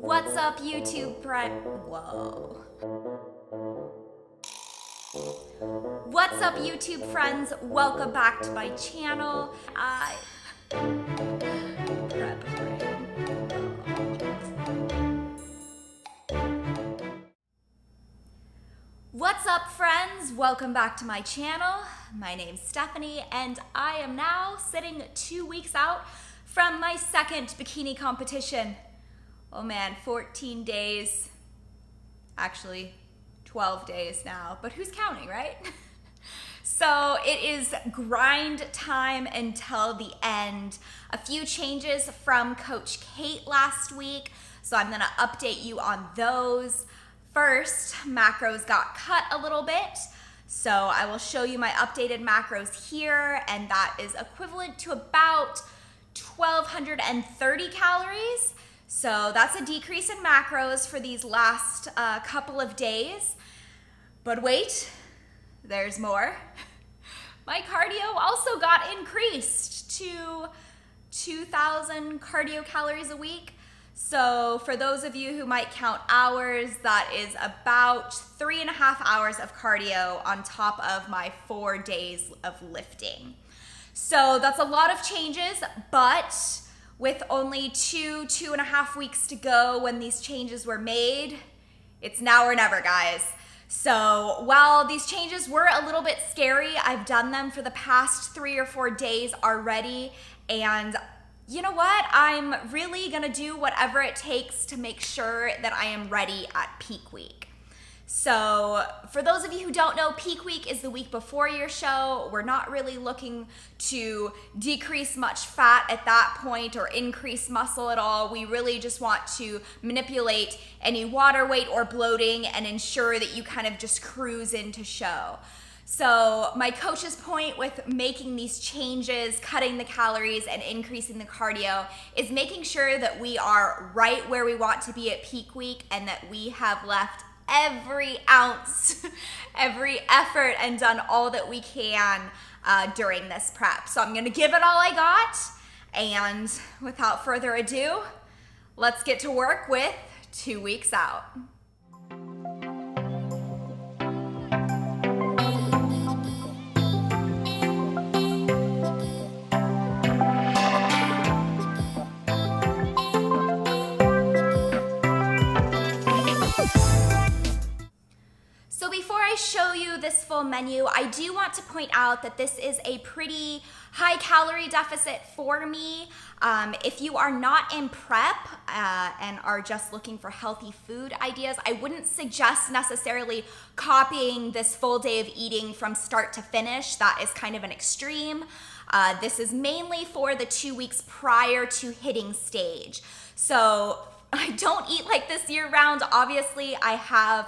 What's up, YouTube What's up, YouTube friends? Welcome back to my channel. Prep brain. What's up, friends? Welcome back to my channel. My name's Stephanie, and I am now sitting 2 weeks out from my second bikini competition. Oh man, 14 days. Actually, 12 days now, but who's counting, right? So it is grind time until the end. A few changes from Coach Kate last week, so I'm gonna update you on those. First, macros got cut a little bit, so I will show you my updated macros here, and that is equivalent to about 1,230 calories. So that's a decrease in macros for these last couple of days. But wait, there's more. My cardio also got increased to 2,000 cardio calories a week. So for those of you who might count hours, that is about 3.5 hours of cardio on top of my 4 days of lifting. So that's a lot of changes, but with only 2.5 weeks to go when these changes were made, it's now or never, guys. So while these changes were a little bit scary, I've done them for the past 3 or 4 days already, and you know what? I'm really gonna do whatever it takes to make sure that I am ready at peak week. So for those of you who don't know, peak week is the week before your show. We're not really looking to decrease much fat at that point or increase muscle at all. We really just want to manipulate any water weight or bloating and ensure that you kind of just cruise into show. So my coach's point with making these changes, cutting the calories and increasing the cardio, is making sure that we are right where we want to be at peak week and that we have left every ounce, every effort, and done all that we can during this prep. So I'm gonna give it all I got, and without further ado, let's get to work with 2 weeks out. So before I show you this full menu, I do want to point out that this is a pretty high calorie deficit for me. If you are not in prep and are just looking for healthy food ideas, I wouldn't suggest necessarily copying this full day of eating from start to finish. That is kind of an extreme. This is mainly for the 2 weeks prior to hitting stage. So I don't eat like this year round. Obviously, I have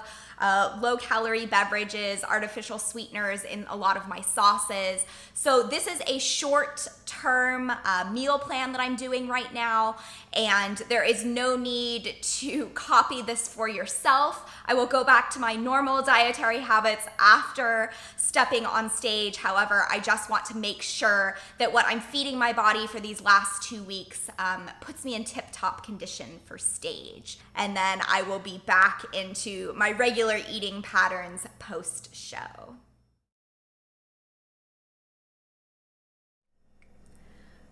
low-calorie beverages, artificial sweeteners in a lot of my sauces. So this is a short-term meal plan that I'm doing right now, and there is no need to copy this for yourself. I will go back to my normal dietary habits after stepping on stage. However, I just want to make sure that what I'm feeding my body for these last 2 weeks puts me in tip-top condition for stage. And then I will be back into my regular eating patterns post-show.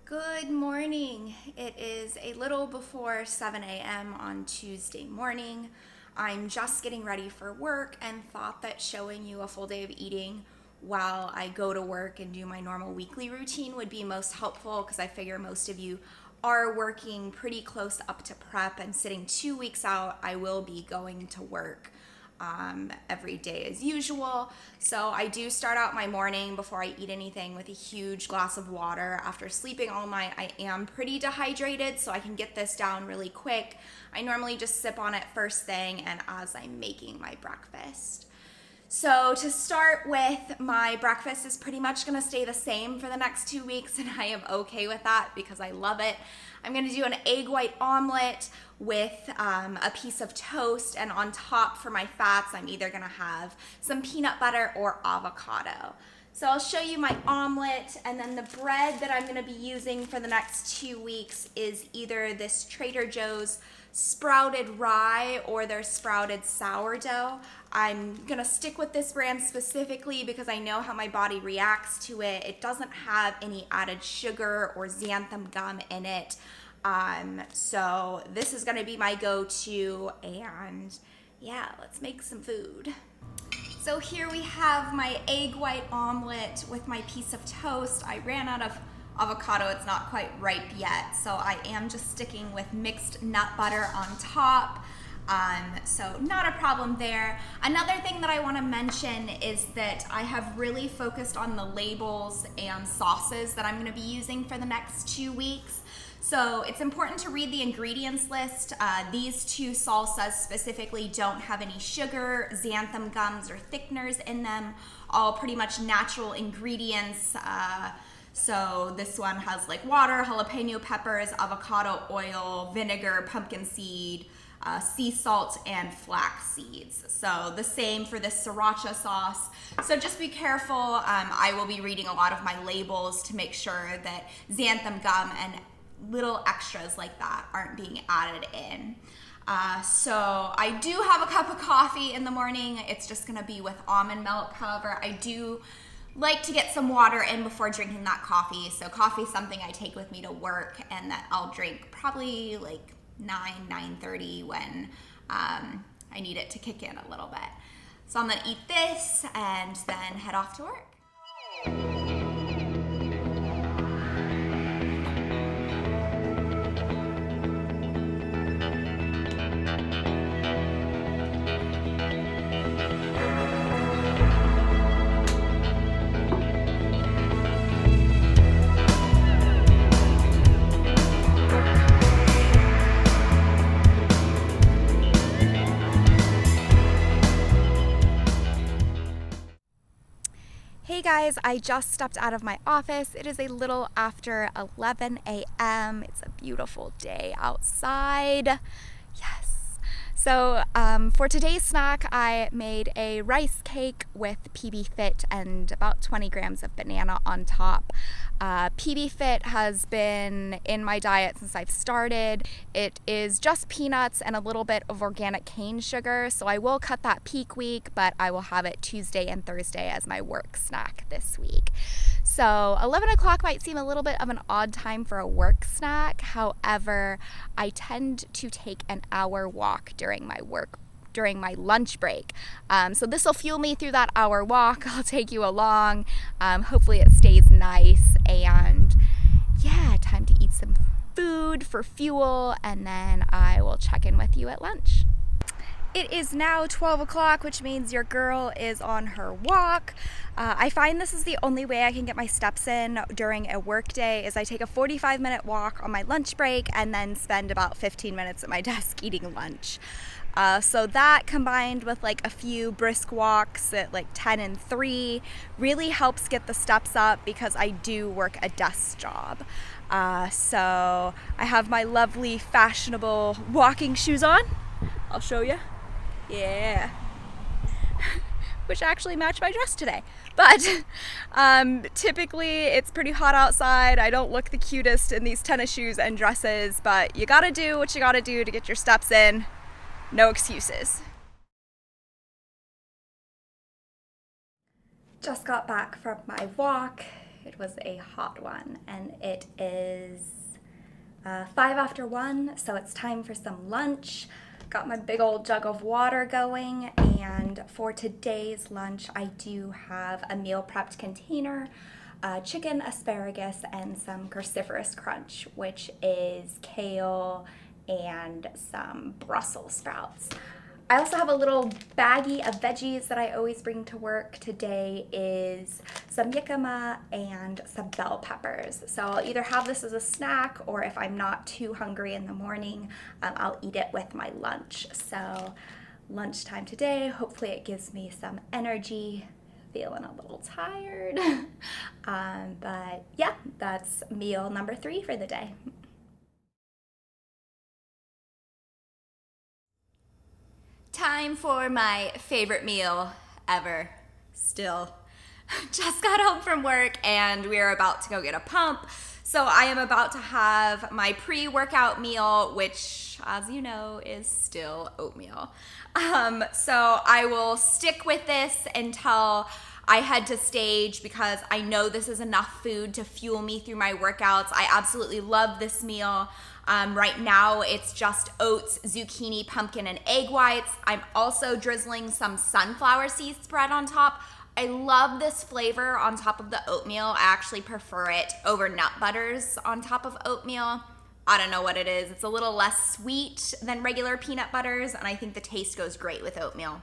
Good morning. It is a little before 7 a.m. on Tuesday morning. I'm just getting ready for work and thought that showing you a full day of eating while I go to work and do my normal weekly routine would be most helpful, because I figure most of you are working pretty close up to prep, and sitting 2 weeks out, I will be going to work every day as usual. So I do start out my morning before I eat anything with a huge glass of water. After sleeping all night, I am pretty dehydrated, so I can get this down really quick. I normally just sip on it first thing and as I'm making my breakfast. So to start with, my breakfast is pretty much gonna stay the same for the next 2 weeks, and I am okay with that because I love it. I'm gonna do an egg white omelet with a piece of toast, and on top for my fats, I'm either gonna have some peanut butter or avocado. So I'll show you my omelet, and then the bread that I'm gonna be using for the next 2 weeks is either this Trader Joe's sprouted rye or their sprouted sourdough. I'm gonna stick with this brand specifically because I know how my body reacts to it. It doesn't have any added sugar or xanthan gum in it. So this is gonna be my go-to, and yeah, let's make some food. So here we have my egg white omelet with my piece of toast. I ran out of avocado, it's not quite ripe yet, so I am just sticking with mixed nut butter on top. So not a problem there. Another thing that I want to mention is that I have really focused on the labels and sauces that I'm going to be using for the next 2 weeks. So it's important to read the ingredients list. These two salsas specifically don't have any sugar, xanthan gums, or thickeners in them, all pretty much natural ingredients. So this one has like water, jalapeno peppers, avocado oil, vinegar, pumpkin seed, sea salt, and flax seeds. So the same for this sriracha sauce. So just be careful. I will be reading a lot of my labels to make sure that xanthan gum and little extras like that aren't being added in. So I do have a cup of coffee in the morning. It's just gonna be with almond milk. However, I do like to get some water in before drinking that coffee. So coffee is something I take with me to work and that I'll drink probably like 9:30 when I need it to kick in a little bit. So I'm gonna eat this and then head off to work. Hey guys, I just stepped out of my office. It is a little after 11 a.m. It's a beautiful day outside. Yes. So for today's snack, I made a rice cake with PB Fit and about 20 grams of banana on top. PB Fit has been in my diet since I've started. It is just peanuts and a little bit of organic cane sugar, so I will cut that peak week, but I will have it Tuesday and Thursday as my work snack this week. So 11 o'clock might seem a little bit of an odd time for a work snack. However, I tend to take an hour walk during my lunch break. So this will fuel me through that hour walk. I'll take you along. Hopefully it stays nice, and yeah, time to eat some food for fuel, and then I will check in with you at lunch. It is now 12 o'clock, which means your girl is on her walk. I find this is the only way I can get my steps in during a work day is I take a 45-minute walk on my lunch break and then spend about 15 minutes at my desk eating lunch. So that combined with like a few brisk walks at like 10 and 3 really helps get the steps up because I do work a desk job. So I have my lovely fashionable walking shoes on. I'll show you. Yeah. Which actually match my dress today. But typically it's pretty hot outside. I don't look the cutest in these tennis shoes and dresses, but you gotta do what you gotta do to get your steps in. No excuses. Just got back from my walk. It was a hot one, and it is 1:05, so it's time for some lunch. Got my big old jug of water going, and for today's lunch I do have a meal prepped container, chicken, asparagus, and some cruciferous crunch, which is kale and some Brussels sprouts. I also have a little baggie of veggies that I always bring to work. Today is some jicama and some bell peppers. So I'll either have this as a snack, or if I'm not too hungry in the morning, I'll eat it with my lunch. So lunchtime today, hopefully it gives me some energy. Feeling a little tired. But yeah, that's meal number 3 for the day. Time for my favorite meal ever, still. Just got home from work and we're about to go get a pump. So I am about to have my pre-workout meal, which, as you know, is still oatmeal. So I will stick with this until I head to stage because I know this is enough food to fuel me through my workouts. I absolutely love this meal. Right now it's just oats, zucchini, pumpkin, and egg whites. I'm also drizzling some sunflower seed spread on top. I love this flavor on top of the oatmeal. I actually prefer it over nut butters on top of oatmeal. I don't know what it is. It's a little less sweet than regular peanut butters, and I think the taste goes great with oatmeal.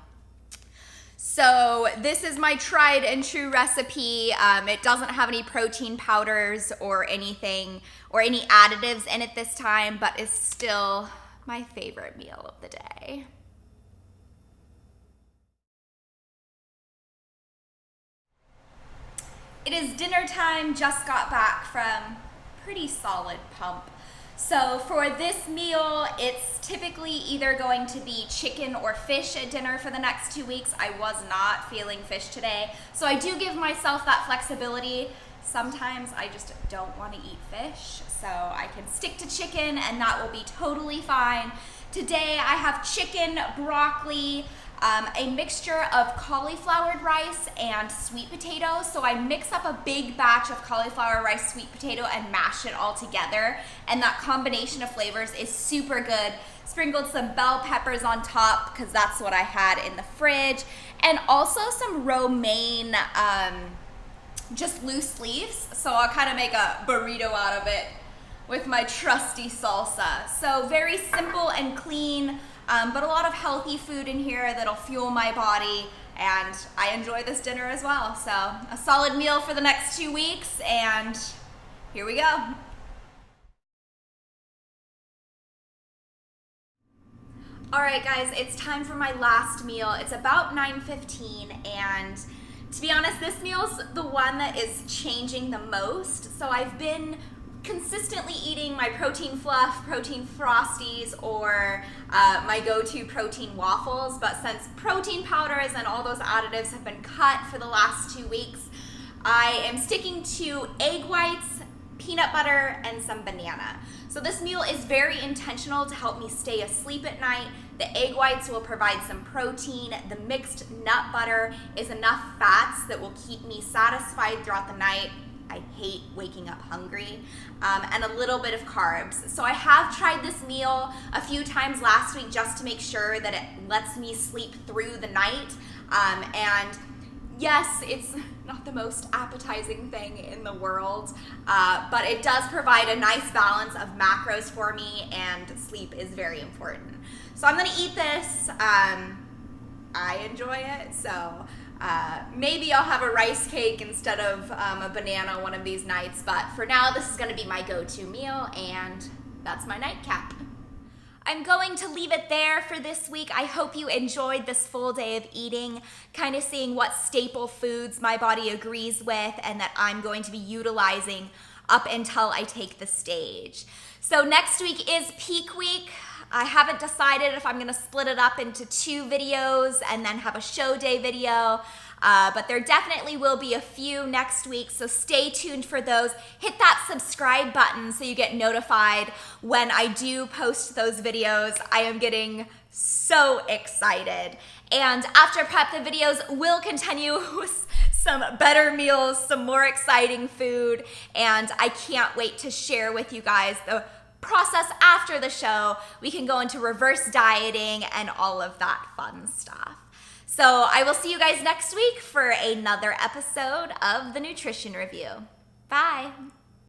So this is my tried and true recipe. It doesn't have any protein powders or anything or any additives in it this time, but is still my favorite meal of the day. It is dinner time, just got back from pretty solid pump. So for this meal, it's typically either going to be chicken or fish at dinner for the next 2 weeks. I was not feeling fish today, so I do give myself that flexibility. Sometimes I just don't want to eat fish, so I can stick to chicken and that will be totally fine. Today I have chicken, broccoli, a mixture of cauliflowered rice and sweet potato. So I mix up a big batch of cauliflower rice, sweet potato, and mash it all together. And that combination of flavors is super good. Sprinkled some bell peppers on top because that's what I had in the fridge. And also some romaine, just loose leaves. So I'll kind of make a burrito out of it with my trusty salsa. So very simple and clean. But a lot of healthy food in here that'll fuel my body, and I enjoy this dinner as well. So a solid meal for the next 2 weeks, and here we go. All right, guys, it's time for my last meal. It's about 9:15, and to be honest, this meal's the one that is changing the most. So I've been consistently eating my protein fluff, protein frosties, or my go-to protein waffles, but since protein powders and all those additives have been cut for the last 2 weeks, I am sticking to egg whites, peanut butter, and some banana. So this meal is very intentional to help me stay asleep at night. The egg whites will provide some protein. The mixed nut butter is enough fats that will keep me satisfied throughout the night. I hate waking up hungry, and a little bit of carbs. So I have tried this meal a few times last week just to make sure that it lets me sleep through the night. And yes, it's not the most appetizing thing in the world, but it does provide a nice balance of macros for me, and sleep is very important. So I'm gonna eat this. I enjoy it, so maybe I'll have a rice cake instead of a banana one of these nights, but for now this is going to be my go-to meal, and that's my nightcap. I'm going to leave it there for this week. I hope you enjoyed this full day of eating, kind of seeing what staple foods my body agrees with and that I'm going to be utilizing up until I take the stage. So next week is peak week. I haven't decided if I'm gonna split it up into 2 videos and then have a show day video, but there definitely will be a few next week, so stay tuned for those. Hit that subscribe button so you get notified when I do post those videos. I am getting so excited. And after prep, the videos will continue with some better meals, some more exciting food, and I can't wait to share with you guys the process after the show. We can go into reverse dieting and all of that fun stuff. So I will see you guys next week for another episode of the Nutrition Review. Bye.